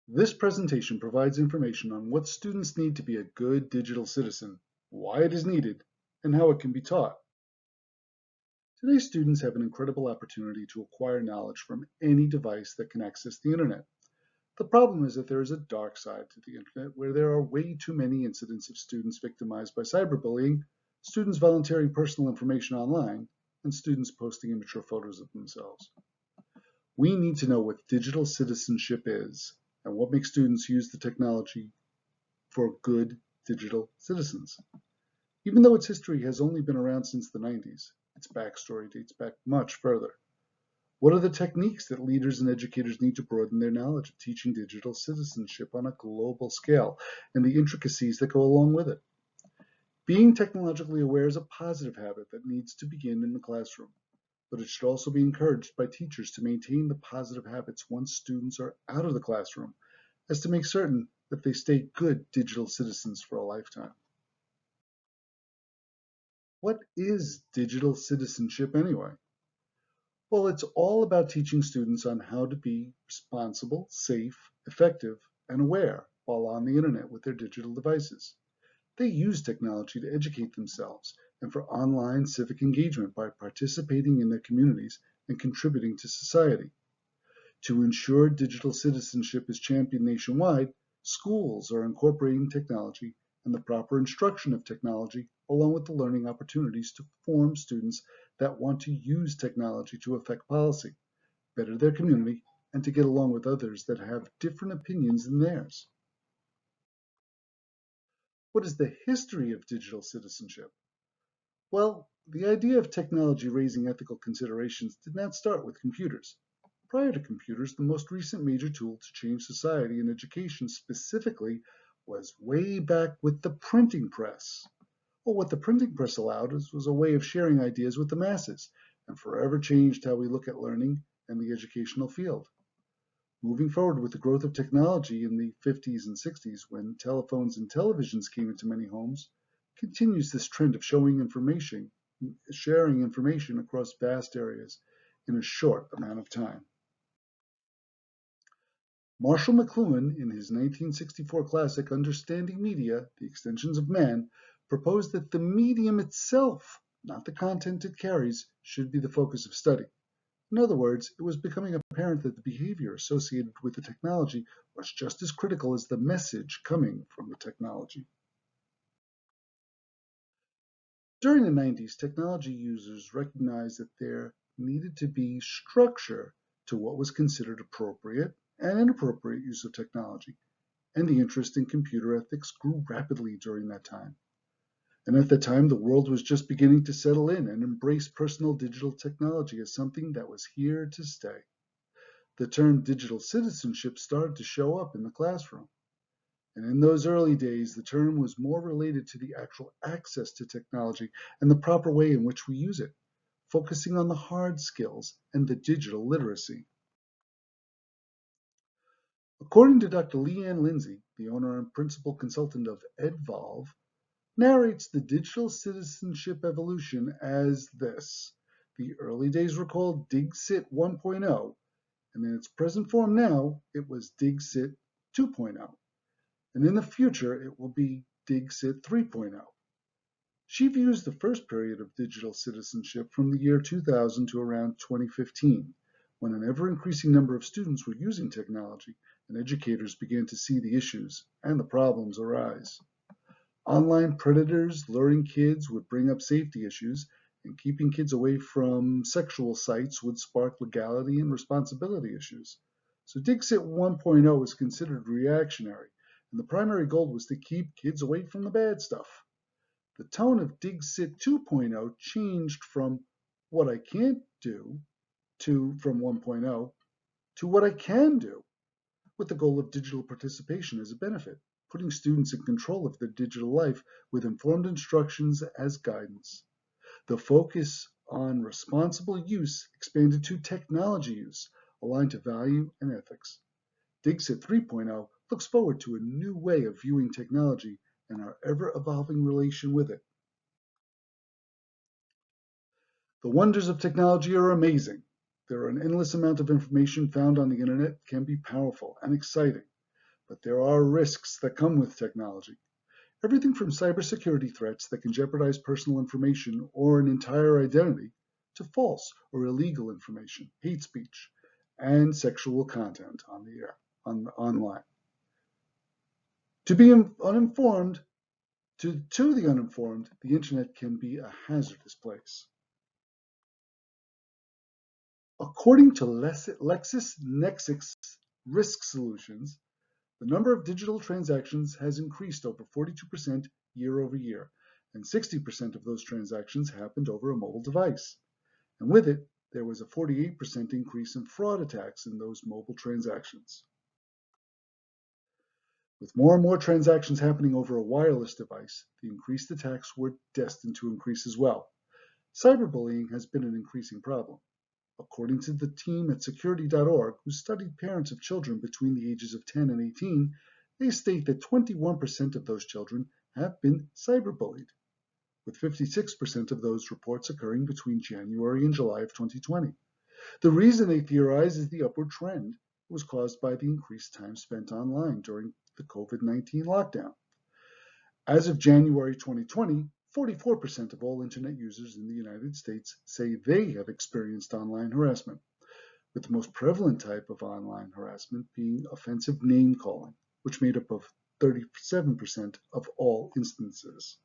This presentation provides information on what students need to be a good digital citizen, why it is needed, and how it can be taught. Today's students have an incredible opportunity to acquire knowledge from any device that can access the internet. The problem is that there is a dark side to the internet where there are way too many incidents of students victimized by cyberbullying, students volunteering personal information online, and students posting immature photos of themselves. We need to know what digital citizenship is and what makes students use the technology for good digital citizens. Even though its history has only been around since the 90s, its backstory dates back much further. What are the techniques that leaders and educators need to broaden their knowledge of teaching digital citizenship on a global scale and the intricacies that go along with it? Being technologically aware is a positive habit that needs to begin in the classroom, but it should also be encouraged by teachers to maintain the positive habits once students are out of the classroom, as to make certain that they stay good digital citizens for a lifetime. What is digital citizenship anyway? Well, it's all about teaching students on how to be responsible, safe, effective, and aware while on the internet with their digital devices. They use technology to educate themselves and for online civic engagement by participating in their communities and contributing to society. To ensure digital citizenship is championed nationwide, schools are incorporating technology and the proper instruction of technology, along with the learning opportunities to form students that want to use technology to affect policy, better their community, and to get along with others that have different opinions than theirs. What is the history of digital citizenship? Well, the idea of technology raising ethical considerations did not start with computers. Prior to computers, the most recent major tool to change society and education specifically was way back with the printing press. Well, what the printing press allowed us was a way of sharing ideas with the masses and forever changed how we look at learning and the educational field. Moving forward with the growth of technology in the 50s and 60s, when telephones and televisions came into many homes, continues this trend of sharing information across vast areas in a short amount of time. Marshall McLuhan, in his 1964 classic Understanding Media, The Extensions of Man, proposed that the medium itself, not the content it carries, should be the focus of study. In other words, it was becoming apparent that the behavior associated with the technology was just as critical as the message coming from the technology. During the 90s, technology users recognized that there needed to be structure to what was considered appropriate and inappropriate use of technology, and the interest in computer ethics grew rapidly during that time. And at that time, the world was just beginning to settle in and embrace personal digital technology as something that was here to stay. The term digital citizenship started to show up in the classroom. And in those early days, the term was more related to the actual access to technology and the proper way in which we use it, focusing on the hard skills and the digital literacy. According to Dr. Leanne Lindsay, the owner and principal consultant of EdVolve, narrates the digital citizenship evolution as this. The early days were called DigCit 1.0, and in its present form now, it was DigCit 2.0. And in the future, it will be DigCit 3.0. She views the first period of digital citizenship from the year 2000 to around 2015, when an ever-increasing number of students were using technology and educators began to see the issues and the problems arise. Online predators luring kids would bring up safety issues, and keeping kids away from sexual sites would spark legality and responsibility issues. So DigCit 1.0 is considered reactionary, and the primary goal was to keep kids away from the bad stuff. The tone of DigCit 2.0 changed from what I can't do from 1.0 to what I can do, with the goal of digital participation as a benefit, putting students in control of their digital life with informed instructions as guidance. The focus on responsible use expanded to technology use, aligned to value and ethics. DigCit 3.0 looks forward to a new way of viewing technology and our ever-evolving relation with it. The wonders of technology are amazing. There are an endless amount of information found on the internet that can be powerful and exciting. But there are risks that come with technology. Everything from cybersecurity threats that can jeopardize personal information or an entire identity to false or illegal information, hate speech, and sexual content on the air, online. To be uninformed, to the uninformed, the internet can be a hazardous place. According to LexisNexis Risk Solutions, the number of digital transactions has increased over 42% year over year, and 60% of those transactions happened over a mobile device. And with it, there was a 48% increase in fraud attacks in those mobile transactions. With more and more transactions happening over a wireless device, the increased attacks were destined to increase as well. Cyberbullying has been an increasing problem. According to the team at security.org, who studied parents of children between the ages of 10 and 18, they state that 21% of those children have been cyberbullied, with 56% of those reports occurring between January and July of 2020. The reason they theorize is the upward trend was caused by the increased time spent online during the COVID-19 lockdown. As of January 2020, 44% of all internet users in the United States say they have experienced online harassment, with the most prevalent type of online harassment being offensive name calling, which made up of 37% of all instances.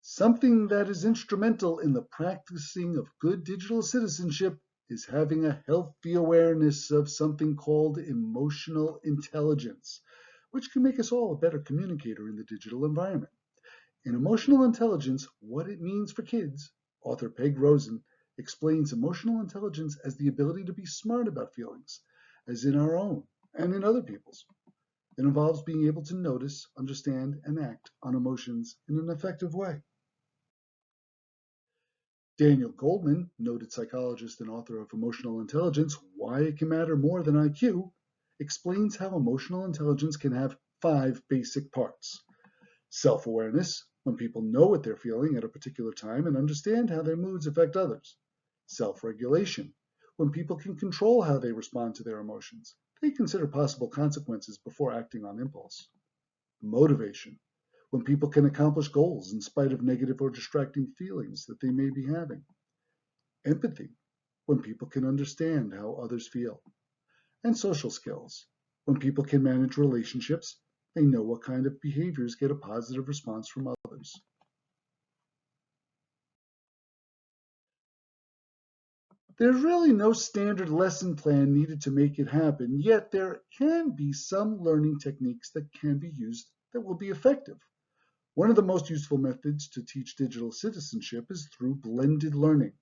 Something that is instrumental in the practicing of good digital citizenship is having a healthy awareness of something called emotional intelligence, which can make us all a better communicator in the digital environment. In Emotional Intelligence, What It Means for Kids, author Peg Rosen explains emotional intelligence as the ability to be smart about feelings, as in our own and in other people's. It involves being able to notice, understand, and act on emotions in an effective way. Daniel Goldman, noted psychologist and author of Emotional Intelligence, Why It Can Matter More Than IQ, explains how emotional intelligence can have 5 basic parts. Self-awareness, when people know what they're feeling at a particular time and understand how their moods affect others. Self-regulation, when people can control how they respond to their emotions. They consider possible consequences before acting on impulse. Motivation, when people can accomplish goals in spite of negative or distracting feelings that they may be having. Empathy, when people can understand how others feel. And social skills, when people can manage relationships, they know what kind of behaviors get a positive response from others. There's really no standard lesson plan needed to make it happen, yet there can be some learning techniques that can be used that will be effective. One of the most useful methods to teach digital citizenship is through blended learning,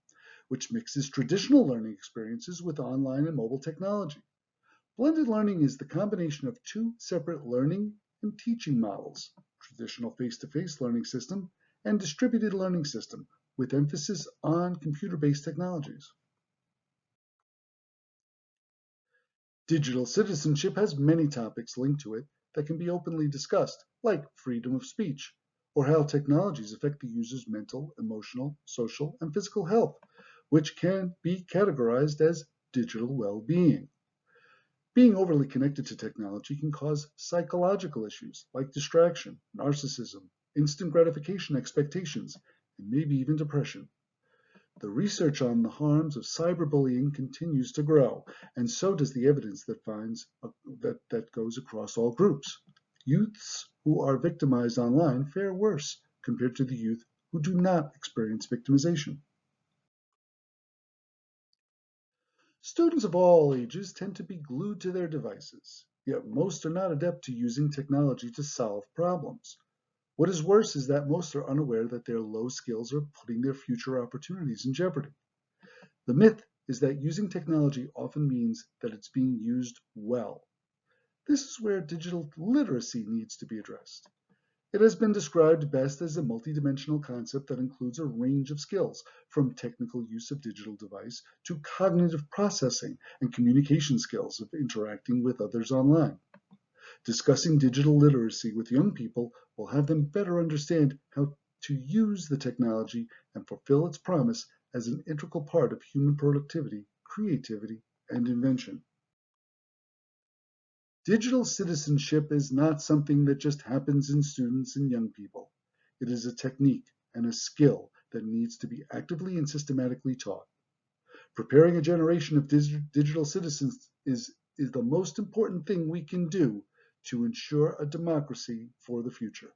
which mixes traditional learning experiences with online and mobile technology. Blended learning is the combination of 2 separate learning and teaching models, traditional face-to-face learning system and distributed learning system, with emphasis on computer-based technologies. Digital citizenship has many topics linked to it that can be openly discussed, like freedom of speech, or how technologies affect the user's mental, emotional, social, and physical health, which can be categorized as digital well-being. Being overly connected to technology can cause psychological issues like distraction, narcissism, instant gratification expectations, and maybe even depression. The research on the harms of cyberbullying continues to grow, and so does the evidence that finds that goes across all groups. Youths who are victimized online fare worse compared to the youth who do not experience victimization. Students of all ages tend to be glued to their devices, yet most are not adept to using technology to solve problems. What is worse is that most are unaware that their low skills are putting their future opportunities in jeopardy. The myth is that using technology often means that it's being used well. This is where digital literacy needs to be addressed. It has been described best as a multidimensional concept that includes a range of skills, from technical use of digital device to cognitive processing and communication skills of interacting with others online. Discussing digital literacy with young people will have them better understand how to use the technology and fulfill its promise as an integral part of human productivity, creativity, and invention. Digital citizenship is not something that just happens in students and young people. It is a technique and a skill that needs to be actively and systematically taught. Preparing a generation of digital citizens is the most important thing we can do to ensure a democracy for the future.